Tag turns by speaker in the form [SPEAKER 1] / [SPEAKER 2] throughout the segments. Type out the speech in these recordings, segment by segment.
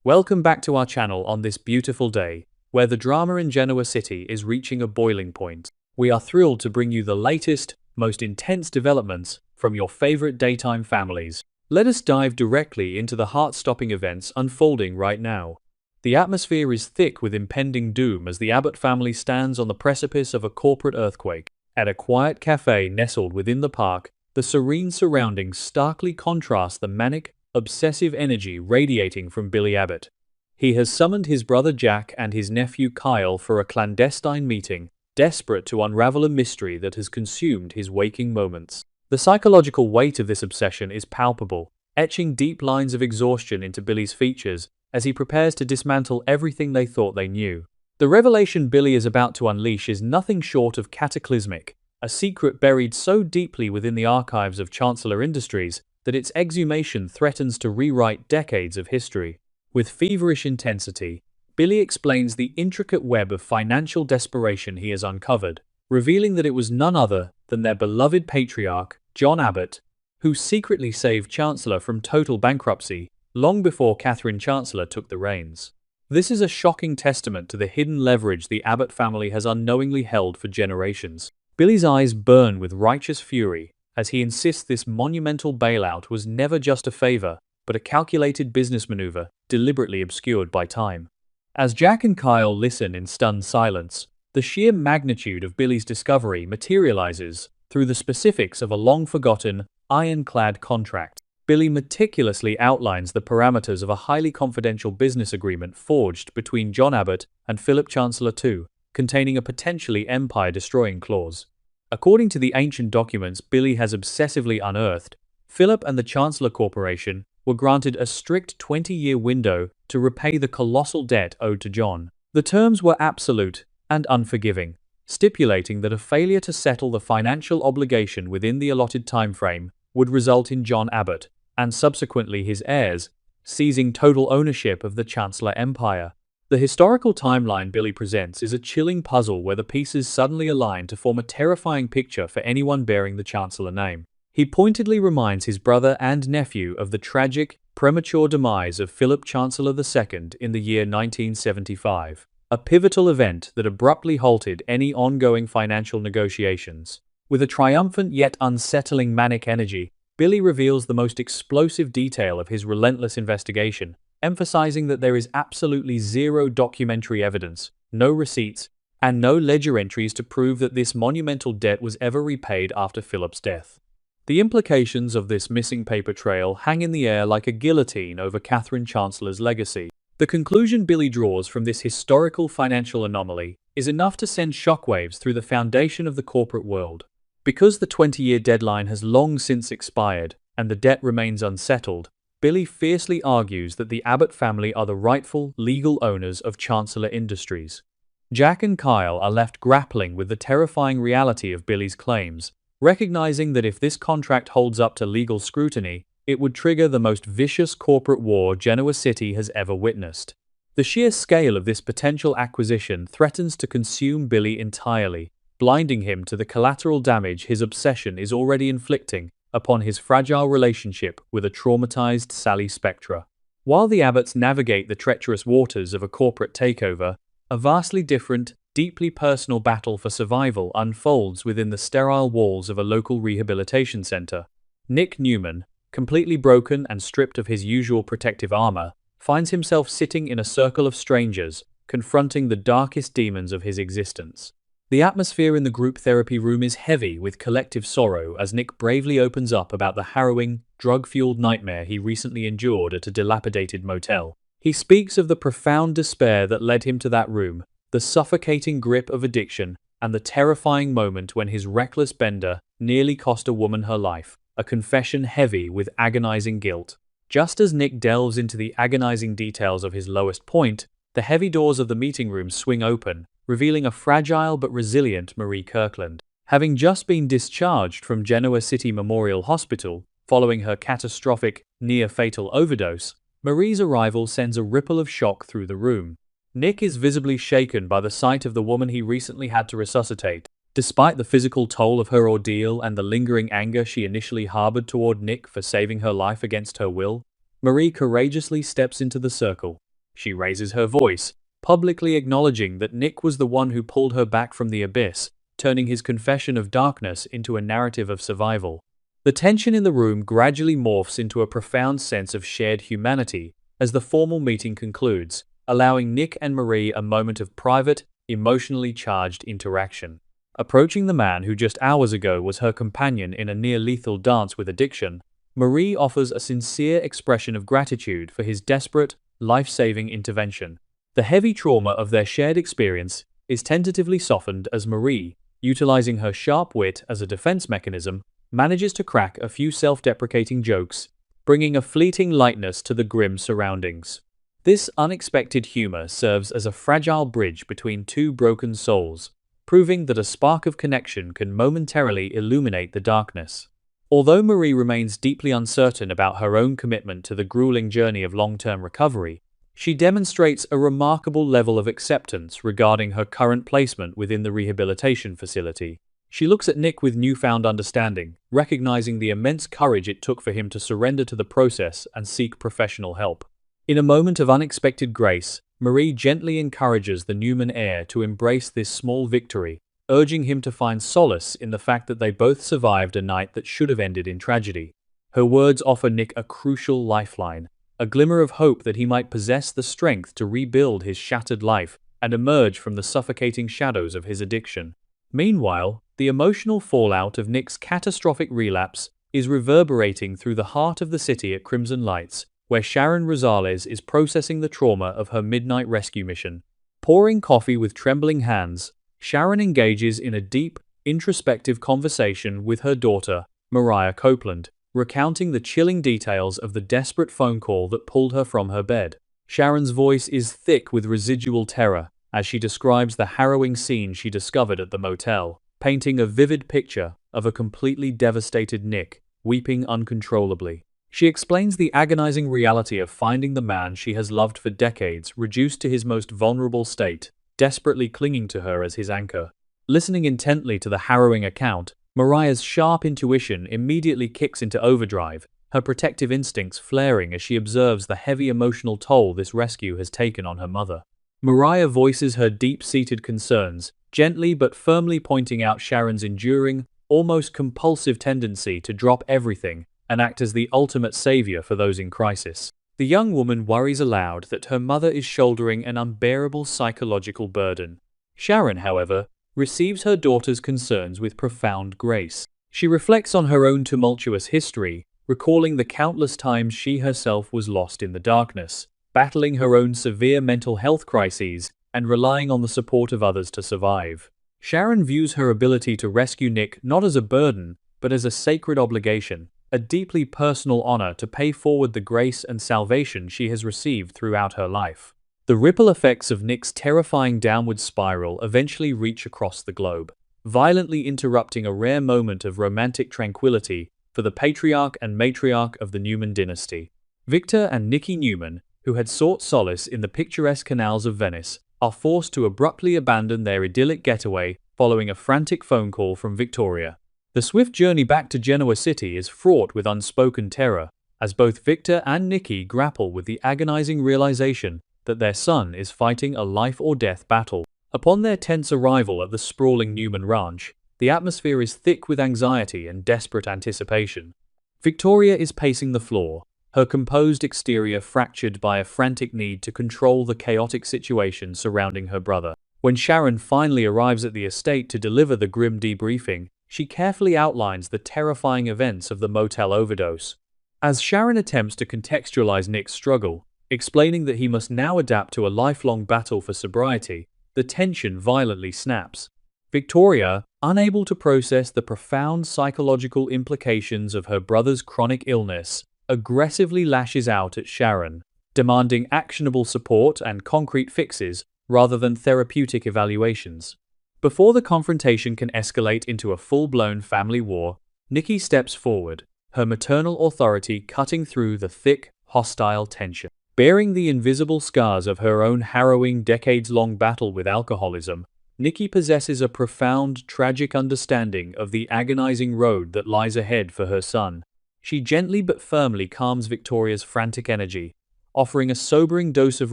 [SPEAKER 1] Welcome back to our channel on this beautiful day, where the drama in Genoa City is reaching a boiling point. We are thrilled to bring you the latest, most intense developments from your favorite daytime families. Let us dive directly into the heart-stopping events unfolding right now. The atmosphere is thick with impending doom as the Abbott family stands on the precipice of a corporate earthquake. At a quiet cafe nestled within the park, the serene surroundings starkly contrast the manic, obsessive energy radiating from Billy Abbott. He has summoned his brother Jack and his nephew Kyle for a clandestine meeting, desperate to unravel a mystery that has consumed his waking moments. The psychological weight of this obsession is palpable, etching deep lines of exhaustion into Billy's features as he prepares to dismantle everything they thought they knew. The revelation Billy is about to unleash is nothing short of cataclysmic, a secret buried so deeply within the archives of Chancellor Industries that its exhumation threatens to rewrite decades of history. With feverish intensity, Billy explains the intricate web of financial desperation he has uncovered, revealing that it was none other than their beloved patriarch, John Abbott, who secretly saved Chancellor from total bankruptcy long before Catherine Chancellor took the reins. This is a shocking testament to the hidden leverage the Abbott family has unknowingly held for generations. Billy's eyes burn with righteous fury as he insists this monumental bailout was never just a favor, but a calculated business maneuver deliberately obscured by time. As Jack and Kyle listen in stunned silence, the sheer magnitude of Billy's discovery materializes through the specifics of a long-forgotten, ironclad contract. Billy meticulously outlines the parameters of a highly confidential business agreement forged between John Abbott and Philip Chancellor II, containing a potentially empire-destroying clause. According to the ancient documents Billy has obsessively unearthed, Philip and the Chancellor Corporation were granted a strict 20-year window to repay the colossal debt owed to John. The terms were absolute and unforgiving, stipulating that a failure to settle the financial obligation within the allotted timeframe would result in John Abbott, and subsequently his heirs, seizing total ownership of the Chancellor Empire. The historical timeline Billy presents is a chilling puzzle where the pieces suddenly align to form a terrifying picture for anyone bearing the Chancellor name. He pointedly reminds his brother and nephew of the tragic, premature demise of Philip Chancellor II in the year 1975, a pivotal event that abruptly halted any ongoing financial negotiations. With a triumphant yet unsettling manic energy, Billy reveals the most explosive detail of his relentless investigation, emphasizing that there is absolutely zero documentary evidence, no receipts, and no ledger entries to prove that this monumental debt was ever repaid after Philip's death. The implications of this missing paper trail hang in the air like a guillotine over Catherine Chancellor's legacy. The conclusion Billy draws from this historical financial anomaly is enough to send shockwaves through the foundation of the corporate world. Because the 20-year deadline has long since expired and the debt remains unsettled, Billy fiercely argues that the Abbott family are the rightful, legal owners of Chancellor Industries. Jack and Kyle are left grappling with the terrifying reality of Billy's claims, recognizing that if this contract holds up to legal scrutiny, it would trigger the most vicious corporate war Genoa City has ever witnessed. The sheer scale of this potential acquisition threatens to consume Billy entirely, blinding him to the collateral damage his obsession is already inflicting upon his fragile relationship with a traumatized Sally Spectra. While the Abbotts navigate the treacherous waters of a corporate takeover, a vastly different, deeply personal battle for survival unfolds within the sterile walls of a local rehabilitation center. Nick Newman, completely broken and stripped of his usual protective armor, finds himself sitting in a circle of strangers, confronting the darkest demons of his existence. The atmosphere in the group therapy room is heavy with collective sorrow as Nick bravely opens up about the harrowing, drug-fueled nightmare he recently endured at a dilapidated motel. He speaks of the profound despair that led him to that room, the suffocating grip of addiction, and the terrifying moment when his reckless bender nearly cost a woman her life, a confession heavy with agonizing guilt. Just as Nick delves into the agonizing details of his lowest point, the heavy doors of the meeting room swing open, revealing a fragile but resilient Marie Kirkland. Having just been discharged from Genoa City Memorial Hospital following her catastrophic, near-fatal overdose, Marie's arrival sends a ripple of shock through the room. Nick is visibly shaken by the sight of the woman he recently had to resuscitate. Despite the physical toll of her ordeal and the lingering anger she initially harbored toward Nick for saving her life against her will, Marie courageously steps into the circle. She raises her voice, publicly acknowledging that Nick was the one who pulled her back from the abyss, turning his confession of darkness into a narrative of survival. The tension in the room gradually morphs into a profound sense of shared humanity as the formal meeting concludes, allowing Nick and Marie a moment of private, emotionally charged interaction. Approaching the man who just hours ago was her companion in a near-lethal dance with addiction, Marie offers a sincere expression of gratitude for his desperate, life-saving intervention. The heavy trauma of their shared experience is tentatively softened as Marie, utilizing her sharp wit as a defense mechanism, manages to crack a few self-deprecating jokes, bringing a fleeting lightness to the grim surroundings. This unexpected humor serves as a fragile bridge between two broken souls, proving that a spark of connection can momentarily illuminate the darkness. Although Marie remains deeply uncertain about her own commitment to the grueling journey of long-term recovery, she demonstrates a remarkable level of acceptance regarding her current placement within the rehabilitation facility. She looks at Nick with newfound understanding, recognizing the immense courage it took for him to surrender to the process and seek professional help. In a moment of unexpected grace, Marie gently encourages the Newman heir to embrace this small victory, urging him to find solace in the fact that they both survived a night that should have ended in tragedy. Her words offer Nick a crucial lifeline, a glimmer of hope that he might possess the strength to rebuild his shattered life and emerge from the suffocating shadows of his addiction. Meanwhile, the emotional fallout of Nick's catastrophic relapse is reverberating through the heart of the city at Crimson Lights, where Sharon Rosales is processing the trauma of her midnight rescue mission. Pouring coffee with trembling hands, Sharon engages in a deep, introspective conversation with her daughter, Mariah Copeland, recounting the chilling details of the desperate phone call that pulled her from her bed. Sharon's voice is thick with residual terror as she describes the harrowing scene she discovered at the motel, painting a vivid picture of a completely devastated Nick, weeping uncontrollably. She explains the agonizing reality of finding the man she has loved for decades reduced to his most vulnerable state, desperately clinging to her as his anchor. Listening intently to the harrowing account, Mariah's sharp intuition immediately kicks into overdrive, her protective instincts flaring as she observes the heavy emotional toll this rescue has taken on her mother. Mariah voices her deep-seated concerns, gently but firmly pointing out Sharon's enduring, almost compulsive tendency to drop everything and act as the ultimate savior for those in crisis. The young woman worries aloud that her mother is shouldering an unbearable psychological burden. Sharon, however, receives her daughter's concerns with profound grace. She reflects on her own tumultuous history, recalling the countless times she herself was lost in the darkness, battling her own severe mental health crises and relying on the support of others to survive. Sharon views her ability to rescue Nick not as a burden, but as a sacred obligation, a deeply personal honor to pay forward the grace and salvation she has received throughout her life. The ripple effects of Nick's terrifying downward spiral eventually reach across the globe, violently interrupting a rare moment of romantic tranquility for the patriarch and matriarch of the Newman dynasty. Victor and Nikki Newman, who had sought solace in the picturesque canals of Venice, are forced to abruptly abandon their idyllic getaway following a frantic phone call from Victoria. The swift journey back to Genoa City is fraught with unspoken terror, as both Victor and Nikki grapple with the agonizing realization that their son is fighting a life-or-death battle. Upon their tense arrival at the sprawling Newman ranch, the atmosphere is thick with anxiety and desperate anticipation. Victoria is pacing the floor, her composed exterior fractured by a frantic need to control the chaotic situation surrounding her brother. When Sharon finally arrives at the estate to deliver the grim debriefing, she carefully outlines the terrifying events of the motel overdose. As Sharon attempts to contextualize Nick's struggle, explaining that he must now adapt to a lifelong battle for sobriety, the tension violently snaps. Victoria, unable to process the profound psychological implications of her brother's chronic illness, aggressively lashes out at Sharon, demanding actionable support and concrete fixes rather than therapeutic evaluations. Before the confrontation can escalate into a full-blown family war, Nikki steps forward, her maternal authority cutting through the thick, hostile tension. Bearing the invisible scars of her own harrowing decades-long battle with alcoholism, Nikki possesses a profound, tragic understanding of the agonizing road that lies ahead for her son. She gently but firmly calms Victoria's frantic energy, offering a sobering dose of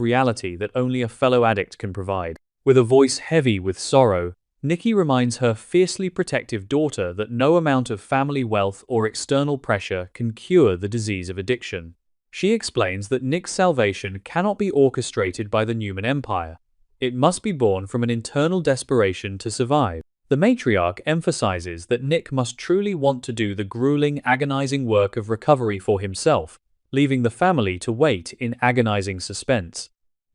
[SPEAKER 1] reality that only a fellow addict can provide. With a voice heavy with sorrow, Nikki reminds her fiercely protective daughter that no amount of family wealth or external pressure can cure the disease of addiction. She explains that Nick's salvation cannot be orchestrated by the Newman Empire. It must be born from an internal desperation to survive. The matriarch emphasizes that Nick must truly want to do the grueling, agonizing work of recovery for himself, leaving the family to wait in agonizing suspense.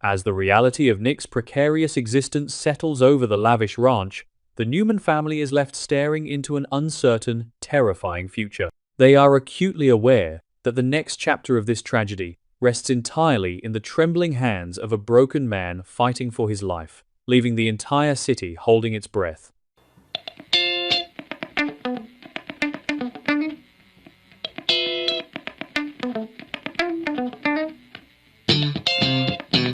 [SPEAKER 1] As the reality of Nick's precarious existence settles over the lavish ranch, the Newman family is left staring into an uncertain, terrifying future. They are acutely aware that the next chapter of this tragedy rests entirely in the trembling hands of a broken man fighting for his life, leaving the entire city holding its breath.